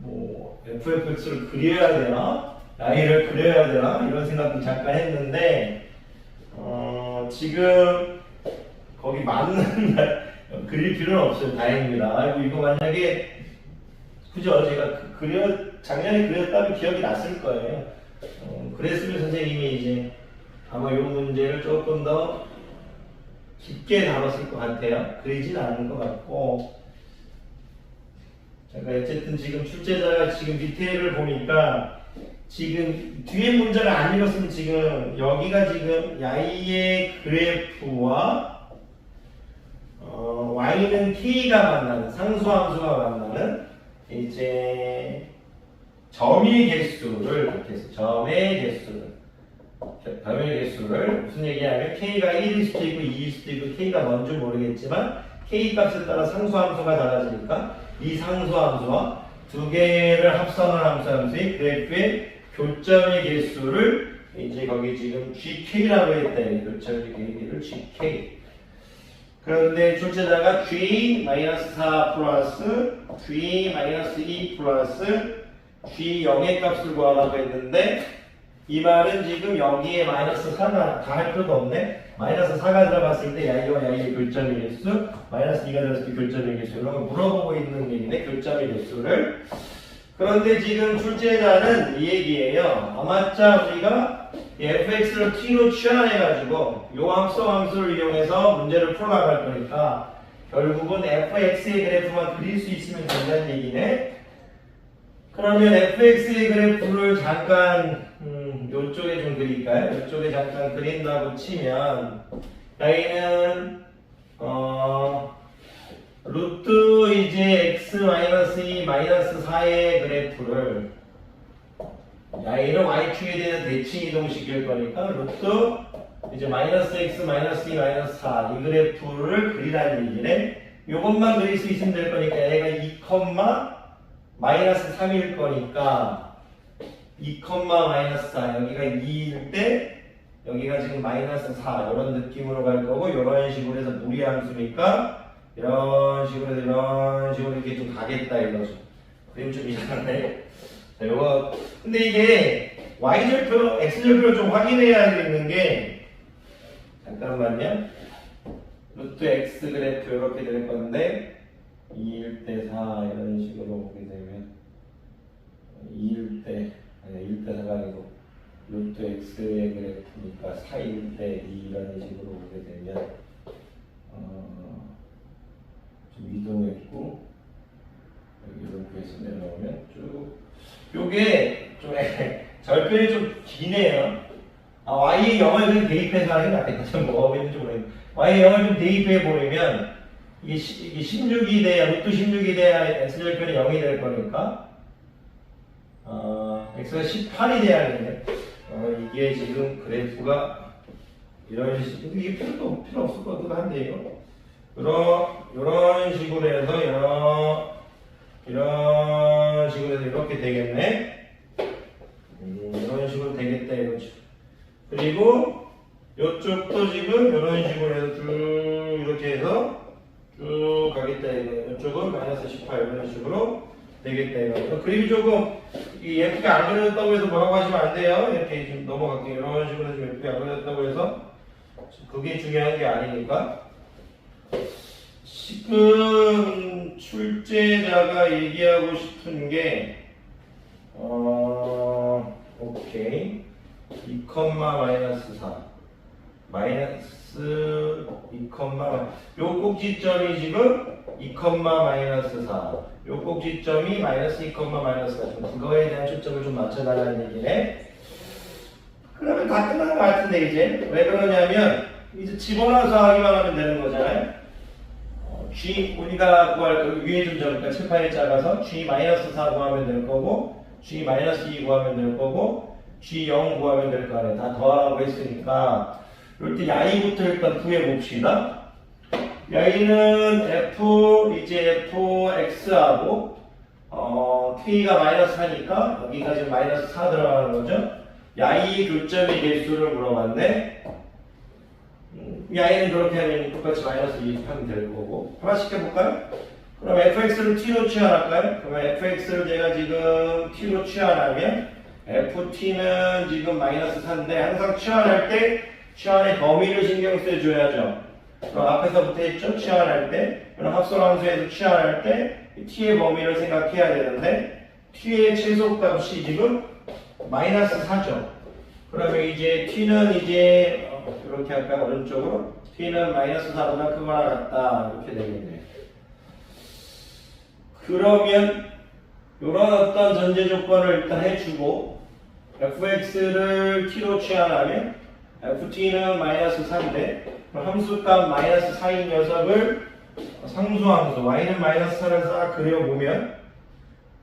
뭐 fx를 그려야 되나? y를 그려야 되나? 이런 생각도 잠깐 했는데 지금 거기 맞는 그릴 필요는 없어요. 다행입니다. 아이고 이거 만약에 그죠? 제가 작년에 그렸다면 기억이 났을 거예요. 그랬으면 선생님이 이제 아마 이 문제를 조금 더 깊게 다뤘을 것 같아요. 그리진 않은 것 같고. 제가 어쨌든 지금 출제자가 지금 디테일을 보니까 지금 뒤에 문제를 안 읽었으면 지금 여기가 지금 y의 그래프와 y는 k가 만나는 상수함수가 만나는 이제 점의 개수를 이렇게 해서 점의 개수를 무슨 얘기냐면 k가 1일 수도 있고 2일 수도 있고 k가 뭔지 모르겠지만 k 값에 따라 상수함수가 달라지니까 이 상수함수와 두 개를 합성한 함수의 그래프의 교점의 개수를 이제 거기 지금 gk라고 했대. 교점의 개수를 gk. 그런데 출제자가 g-4 플러스 g-2 플러스 g0의 값을 구하라고 했는데 이 말은 지금 여기에 마이너스 4가 다 할 필요도 없네. 마이너스 4가 들어갔을 때 야이와 야이의 교점의 개수, 마이너스 2가 들어갔을 때 교점의 개수 이런 걸 물어보고 있는 얘기네. 교점의 개수를. 그런데 지금 출제자는 이 얘기예요. 아마자 우리가 fx를 t로 취환해가지고 요 합성함수를 이용해서 문제를 풀어나갈 거니까 결국은 fx의 그래프만 그릴 수 있으면 된다는 얘기네. 그러면 fx의 그래프를 잠깐 요쪽에 좀 그릴까요? 요쪽에 잠깐 그린다고 치면 여기는 루트 이제 x-2 -4의 그래프를 y는 y축에 대한 대칭 이동시킬 거니까 루트 이제 -x -2 -4 이 그래프를 그리라는 얘기네. 요것만 그릴 수 있으면 될 거니까 얘가 2, -3일 거니까 2, -4 여기가 2일 때 여기가 지금 -4 이런 느낌으로 갈 거고 이런 식으로 해서 무리함수니까 이런 식으로 이렇게 좀 가겠다 이거죠. 그림 좀 이상하네. 자, 요거 근데 이게 y절표, x절표를 좀 확인해야 되는 게 잠깐만요. 루트 x 그래프 이렇게 될 건데 2일 때 4 이런 식으로 보게 되면 2일 때 4가 아니고 루트 x의 그래프니까 4일 때 2 이런 식으로 보게 되면 좀 이동했고 여기 이렇게 해서 내려오면 쭉 요게 좀 절편이 좀 기네요. y의 0을 그냥 대입해서 하는 게 낫겠다. 좀 뭐가 있는지 모르겠는데 y의 0을 좀 대입해 보면 이게 16이 돼야 루트 16이 돼야 x절편이 0이 될 거니까 x가 18이 돼야 하는데 이게 지금 그래프가 이런 식으로 이게 필요 없을 것 같기도 한데요. 이런 식으로 해서 이런 식으로 해서 이렇게 되겠네. 이런 식으로 되겠다 이거죠. 그리고 이쪽도 지금 이런 식으로 해서 쭉 이렇게 해서 쭉 가겠다 이거. 이쪽은 -18 이런 식으로 되겠다 이거. 그림이 조금 예쁘게 안 그려졌다고 해서 뭐라고 하시면 안 돼요. 이렇게 좀 넘어갈게요. 이런 식으로 해서 예쁘게 안 그려졌다고 해서 그게 중요한 게 아니니까. 지금 출제자가 얘기하고 싶은 게 오케이 2, -4 마이너스 2, 요 꼭지점이 지금 2, -4 요 꼭지점이 -2, -4 그거에 대한 초점을 좀 맞춰달라는 얘기네. 그러면 다 끝난 것 같은데 이제 왜 그러냐면 이제 집어넣어서 하기만 하면 되는 거잖아요. g 우리가 구할 거 위에 좀 적을까 7, 8이 작아서 g-4 구하면 될 거고 g-2 구하면 될 거고 g0 구하면 될 거 아니에요. 다 더하라고 했으니까 이럴 때 야이부터 일단 구해봅시다. 야이는 이제 fx하고 k가 -4니까 여기가 지금 -4 들어가는 거죠. 야이 교점의 개수를 물어봤네. 야이는 그렇게 하면 똑같이 마이너스 2 하면 될 거고. 하나씩 해볼까요? 그럼 fx를 t로 취한할까요? 그러면 fx를 제가 지금 t로 취한하면 ft는 지금 마이너스 4인데 항상 취한할 때 취한의 범위를 신경 써줘야죠. 그럼 앞에서부터 했죠? 취한할 때. 그럼 합성함수에서 취한할 때 t의 범위를 생각해야 되는데 t의 최소값이 지금 마이너스 4죠. 그러면 이제 t는 이제 이렇게 할까요? 오른쪽으로 t는 마이너스 4보다 크거나 같다 이렇게 되겠네요. 그러면 이런 어떤 전제 조건을 일단 해주고 fx를 t로 취한하면 ft는 마이너스 4인데 함수값 마이너스 4인 녀석을 상수함수 y는 마이너스 4를 싹 그려보면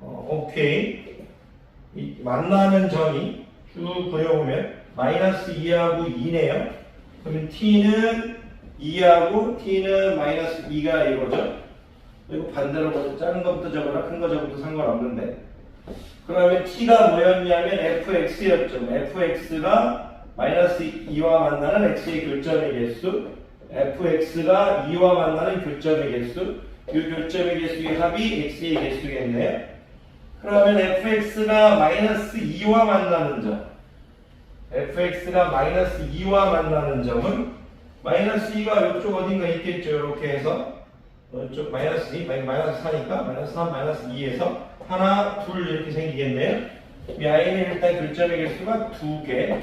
오케이 이 만나는 점이 쭉 그려보면 마이너스 2하고 2네요. 그러면 t는 2하고 t는 마이너스 2가 이거죠. 그리고 반대로 먼저 작은 것부터 적어라 큰 거 적어도 상관없는데 그러면 t가 뭐였냐면 fx였죠. fx가 마이너스 2와 만나는 x의 교점의 개수 fx가 2와 만나는 교점의 개수 이 교점의 개수의 합이 x의 개수겠네요. 그러면 fx가 마이너스 2와 만나는 점 fx가 마이너스 2와 만나는 점은 마이너스 2가 이쪽 어딘가 있겠죠. 이렇게 해서 이쪽 마이너스 2, 마이너스 4니까 마이너스 3, 마이너스 2에서 하나, 둘 이렇게 생기겠네요. 이 i는 일단 교점의 개수가 2개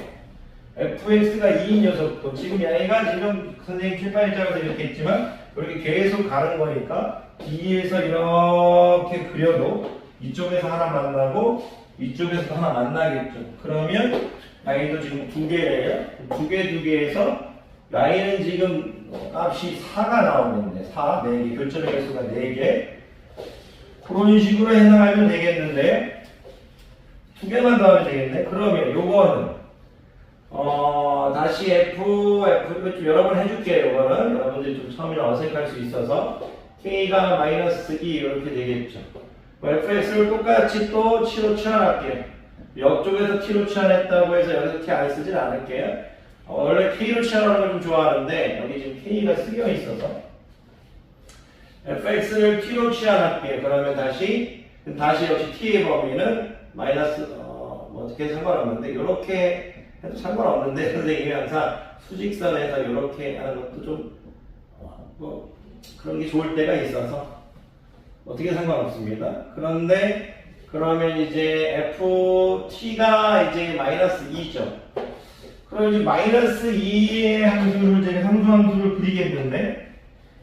fx가 2인 녀석도 지금 이 i가 지금 선생님 칠판에 이렇게 있지만 이렇게 계속 가는 거니까 2에서 이렇게 그려도 이쪽에서 하나 만나고 이쪽에서 하나 만나겠죠. 그러면 i도 지금 2개래요. 2개에서 i는 지금 값이 4가 나오는데 4, 4개, 교점의 개수가 4개 그런 식으로 해석하면 되겠는데 2개만 더 하면 되겠네. 그러면 요거는 다시 F 좀 여러 번 해줄게요. 이거는 여러분들이 좀 처음이라 어색할 수 있어서 K가 마이너스 2 이렇게 되겠죠. fx를 똑같이 또 t로 취한할게요. 옆쪽에서 t로 취한했다고 해서 여기서 t 안 쓰진 않을게요. 원래 k로 취한하는 걸 좀 좋아하는데 여기 지금 k가 쓰여 있어서 fx를 t로 취한할게요. 그러면 다시 역시 t의 범위는 마이너스 뭐 어떻게 상관없는데 이렇게 해도 상관없는데 선생님이 항상 수직선에서 이렇게 하는 것도 좀 뭐 그런 게 좋을 때가 있어서 어떻게 상관없습니다. 그런데 그러면 이제 ft가 이제 마이너스 2죠. 그럼 이제 마이너스 2의 함수를 제가 상수함수를 그리겠는데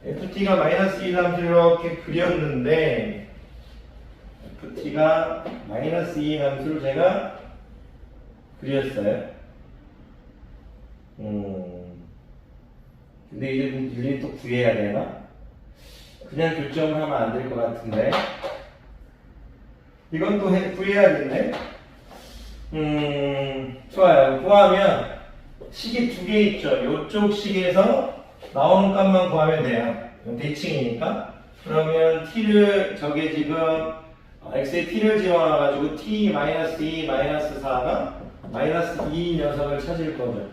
ft가 마이너스 2의 함수를 이렇게 그렸는데 ft가 마이너스 2의 함수를 제가 그렸어요. 근데 이제 일일이 또 구해야 되나? 그냥 교점을 하면 안 될 것 같은데 이건 또 구해야겠네. 좋아요. 구하면 식이 2개 있죠. 이쪽 식에서 나오는 값만 구하면 돼요. 대칭이니까. 그러면 t를 저게 지금 x에 t를 집어넣어가지고 t-2 마이너스 4가 마이너스 2 녀석을 찾을 거죠.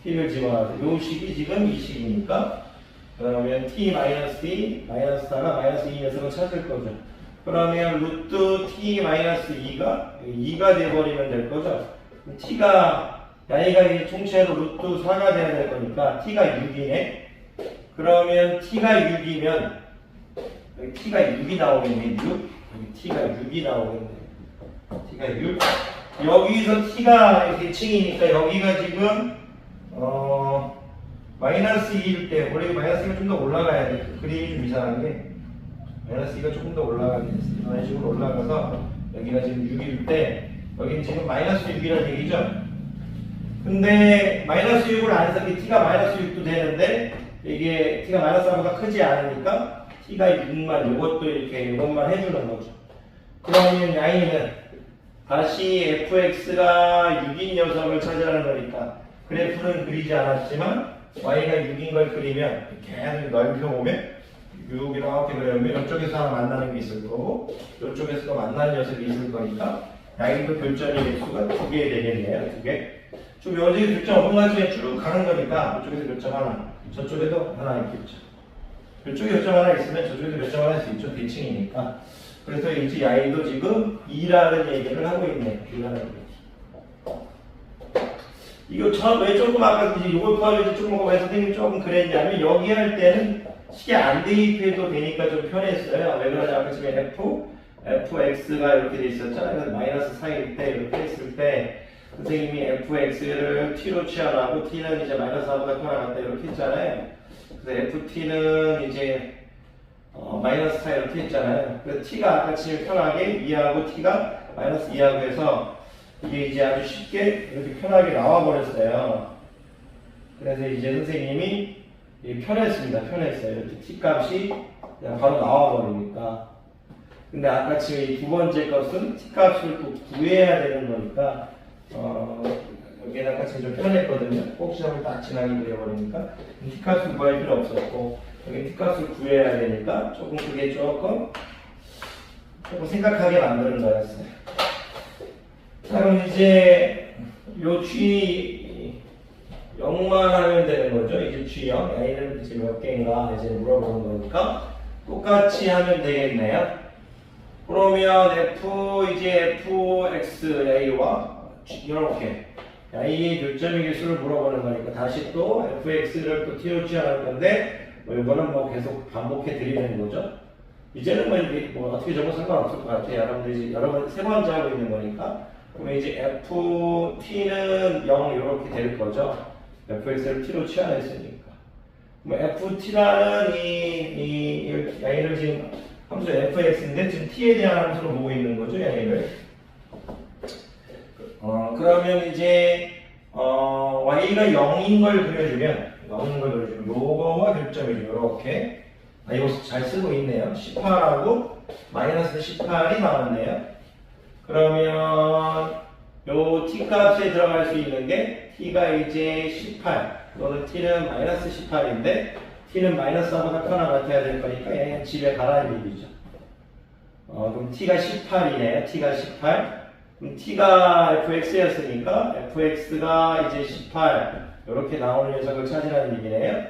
t를 집어넣어서 이 식이 지금 이 식이니까 그러면 t-2 마이너스 4가 마이너스 2 녀석을 찾을 거죠. 그러면 루트 t-2가 2가 돼버리면 될 거죠. t가 야이가 이제 통째로 루트 4가 돼야 될 거니까 t가 6이네. 그러면 t가 6이면 여기 t가 6이 나오겠네. 6 여기 t가 6이 나오겠네. t가 6 여기서 t가 대칭이니까 여기가 지금 마이너스 2일 때 원래 마이너스 2가 좀 더 올라가야 돼. 그림이 좀 이상한 게 마이너스 2가 조금 더 올라가게 됐어요. 이런 식으로 올라가서 여기가 지금 6일 때 여기는 지금 마이너스 6이라는 얘기죠. 근데 마이너스 6을 안 해서 t가 마이너스 6도 되는데 이게 t가 마이너스 4보다 크지 않으니까 t가 6만 이것도 이렇게 이것만 해주는 거죠. 그러면 y는 다시 fx가 6인 녀석을 찾으라는 거니까 그래프는 그리지 않았지만 y가 6인 걸 그리면 계속 넓혀보면 6 이렇게 그려보면 이쪽에서 하나 만나는 게 있을 거고 이쪽에서도 만나는 녀석이 있을 거니까 야이도 교점의 개수가 2개 되겠네요. 2개. 좀 여기 교점 한 가지에 쭉 가는 거니까 이쪽에서 교점 하나, 저쪽에도 하나 있겠죠. 이쪽에 교점 하나 있으면 저쪽에도 교점 하나 있을 수 있죠. 대칭이니까. 그래서 이제 야이도 지금 2라는 얘기를 하고 있네. 2라는 얘기. 이거 처음 왜 조금 아까 이제 요걸 구하려고 조금 왜 선생님이 조금 그랬냐면 여기 할 때는 식에 안 대입해도 되니까 좀 편했어요. 왜 그러냐? 아까 지금 fx가 이렇게 돼 있었잖아요. 그래서 마이너스 4일 때 이렇게 했을 때 선생님이 fx를 t로 취하라고 t는 이제 마이너스 4보다 커나 같다 이렇게 했잖아요. 그래서 ft는 이제 마이너스 4 이렇게 했잖아요. 그래서 t가 아까 지금 편하게 2하고 t가 마이너스 2하고 해서 이게 이제 아주 쉽게 이렇게 편하게 나와 버렸어요. 그래서 이제 선생님이 편했습니다. 편했어요. 이렇게 t 값이 그냥 바로 나와 버리니까. 근데 아까 지금 이 두 번째 것은 t 값을 또 구해야 되는 거니까 여기는 아까 지금 좀 편했거든요. 꼭지점을 딱 지나게 그려버리니까 t 값을 구할 필요 없었고 여기 t 값을 구해야 되니까 조금 그게 조금 생각하게 만드는 거였어요. 자, 그럼 이제 요 G 0만 하면 되는 거죠. 이제 G0 A는 이제 몇 개인가 이제 물어보는 거니까 똑같이 하면 되겠네요. 그러면 fx A와 이렇게 A의 교점의 개수를 물어보는 거니까 다시 또 fx를 또 t로 취하는 건데 이거는 뭐 계속 반복해 드리는 거죠. 이제는 뭐 어떻게 적어도 상관없을 것 같아요. 여러분들이 여러 번 세 번째 하고 있는 거니까. 그러면 이제 ft는 0 이렇게 될 거죠. fx를 t로 취하했으니까. 그럼 ft라는 이 A를 지금 함수 fx인데 지금 t에 대한 함수로 보고 있는 거죠, A를. 그러면 이제 y가 0인 걸 그려주면 요거와 교점이죠. 이렇게. 이거 잘 쓰고 있네요. 18하고 마이너스 18이 나왔네요. 그러면 요 t 값에 들어갈 수 있는 게 t가 이제 18 또는 t는 마이너스 18인데 t는 마이너스 4보다 크거나 같아야 될 거니까 얘는 집에 가라는 얘기죠. 그럼 t가 18이네요. t가 18 그럼 t가 fx였으니까 fx가 이제 18 이렇게 나오는 녀석을 찾으라는 얘기네요.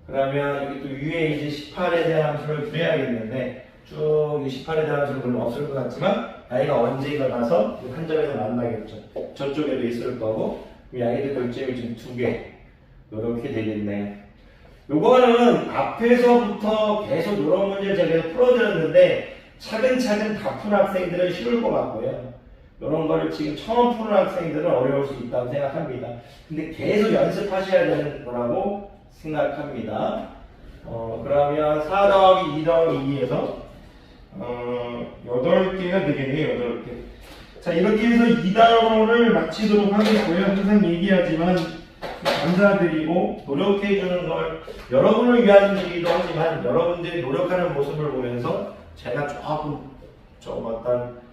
그러면 여기 또 위에 이제 18에 대한 함수를 그려야겠는데 쭉 18에 대한 함수는 별로 없을 것 같지만 I가 언제 일어나서 한 점에서 만나겠죠. 저쪽에도 있을 거고 이 I도 결점이 지금 2개 이렇게 되겠네. 요거는 앞에서부터 계속 이런 문제를 제가 계속 풀어드렸는데 차근차근 다 푼 학생들은 쉬울 것 같고요. 이런 거를 지금 처음 푸는 학생들은 어려울 수 있다고 생각합니다. 근데 계속 연습하셔야 되는 거라고 생각합니다. 그러면 4 더하기 2 더하기 2에서 8개가 되겠네요. 8개. 자, 이렇게 해서 2단원을 마치도록 하겠고요. 항상 얘기하지만 감사드리고 노력해주는 걸 여러분을 위한 일이기도 하지만 여러분들이 노력하는 모습을 보면서 제가 좀 어떤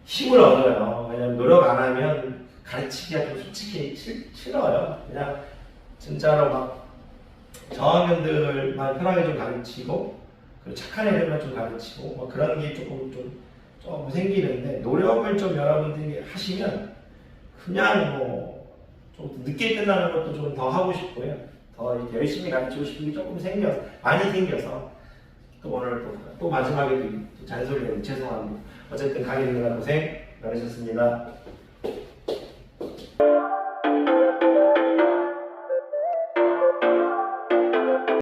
힘을 얻어요. 왜냐면 노력 안 하면 가르치기가 좀 솔직히 싫어요. 그냥 진짜로 막 저학년들만 편하게 좀 가르치고 착한 애들만 좀 가르치고 뭐 그런 게 조금 생기는데 노력을 좀 여러분들이 하시면 그냥 뭐 좀 늦게 끝나는 것도 좀 더 하고 싶고요. 더 이렇게 열심히 가르치고 싶은 게 조금 많이 생겨서 또 오늘 또 마지막에 또 잔소리를 죄송합니다. 어쨌든 강의 듣느라 고생 많으셨습니다.